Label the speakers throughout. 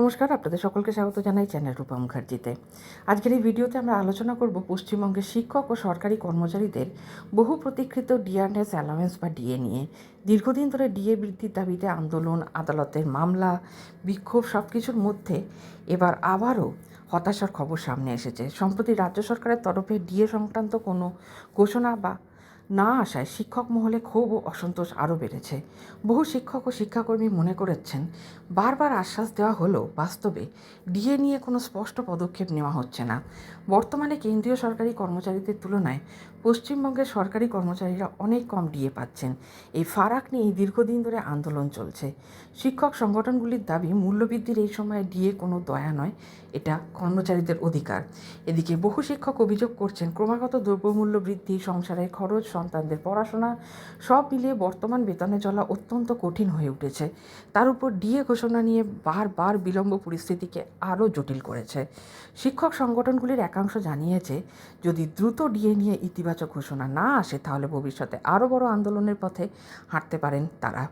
Speaker 1: নমস্কার, আপনাদের সকলকে স্বাগত জানাই চ্যানেল রূপা মুখার্জিতে। আজকের এই ভিডিওতে আমরা আলোচনা করব পশ্চিমবঙ্গের শিক্ষক ও সরকারি কর্মচারীদের বহু প্রতীক্ষিত ডিআরএস অ্যালাওয়েন্স বা ডিএ নিয়ে। দীর্ঘদিন ধরে ডিএ বৃদ্ধির দাবিতে আন্দোলন, আদালতের মামলা, বিক্ষোভ সব কিছুর মধ্যে এবার আবারও হতাশার খবর সামনে এসেছে। সম্প্রতি রাজ্য সরকারের তরফে ডিএ সংক্রান্ত কোনো ঘোষণা বা না আসায় শিক্ষক মহলে ক্ষোভ ও অসন্তোষ আরও বেড়েছে। বহু শিক্ষক ও শিক্ষাকর্মী মনে করেছেন, বারবার আশ্বাস দেওয়া হলেও বাস্তবে ডিএ নিয়ে কোনো স্পষ্ট পদক্ষেপ নেওয়া হচ্ছে না। বর্তমানে কেন্দ্রীয় সরকারি কর্মচারীদের তুলনায় পশ্চিমবঙ্গের সরকারি কর্মচারীরা অনেক কম ডিএ পাচ্ছেন। এই ফারাক নিয়েই দীর্ঘদিন ধরে আন্দোলন চলছে। শিক্ষক সংগঠনগুলির দাবি, মূল্যবৃদ্ধির এই সময়ে ডিএ কোনো দয়া নয়, এটা কর্মচারীদের অধিকার। এদিকে বহু শিক্ষক অভিযোগ করছেন, ক্রমাগত দ্রব্যমূল্য বৃদ্ধি, সংসারের খরচ, সন্তানদের পড়াশোনা সব মিলিয়ে বর্তমান বেতনে চলা অত্যন্ত কঠিন হয়ে উঠেছে। তার উপর ডিএ ঘোষণা নিয়ে বারবার বিলম্ব পরিস্থিতিকে আরও জটিল করেছে। শিক্ষক সংগঠনগুলির একাংশ জানিয়েছে, যদি দ্রুত ডিএ নিয়ে ইতিবাচক ঘোষণা না আসে তাহলে ভবিষ্যতে আরও বড় আন্দোলনের পথে হাঁটতে পারেন তারা।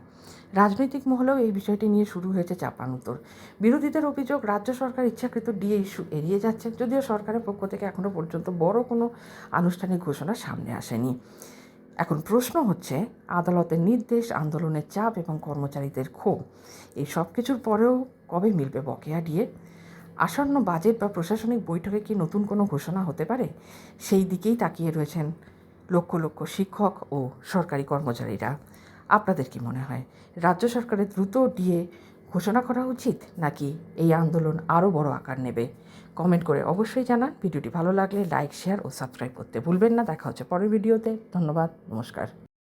Speaker 1: রাজনৈতিক মহলেও এই বিষয়টি নিয়ে শুরু হয়েছে চাপানুতোর। বিরোধীদের অভিযোগ, রাজ্য সরকার ইচ্ছাকৃত ডিএ ইস্যু এড়িয়ে যাচ্ছে, যদিও সরকারের পক্ষ থেকে এখনও পর্যন্ত বড় কোনো আনুষ্ঠানিক ঘোষণা সামনে আসেনি। এখন প্রশ্ন হচ্ছে, আদালতের নির্দেশ, আন্দোলনের চাপ এবং কর্মচারীদের ক্ষোভ, এই সব কিছুর পরেও কবে মিলবে বকেয়া ডিএ? আসন্ন বাজেট বা প্রশাসনিক বৈঠকে কি নতুন কোনো ঘোষণা হতে পারে? সেই দিকেই তাকিয়ে রয়েছেন লক্ষ লক্ষ শিক্ষক ও সরকারি কর্মচারীরা। আপনাদের কি মনে হয়, রাজ্য সরকারের দ্রুত ডিএ ঘোষণা করা উচিত, নাকি এই আন্দোলন আরও বড় আকার নেবে? কমেন্ট করে অবশ্যই জানান। ভিডিওটি ভালো লাগলে লাইক, শেয়ার ও সাবস্ক্রাইব করতে ভুলবেন না। দেখা হচ্ছে পরের ভিডিওতে। ধন্যবাদ, নমস্কার।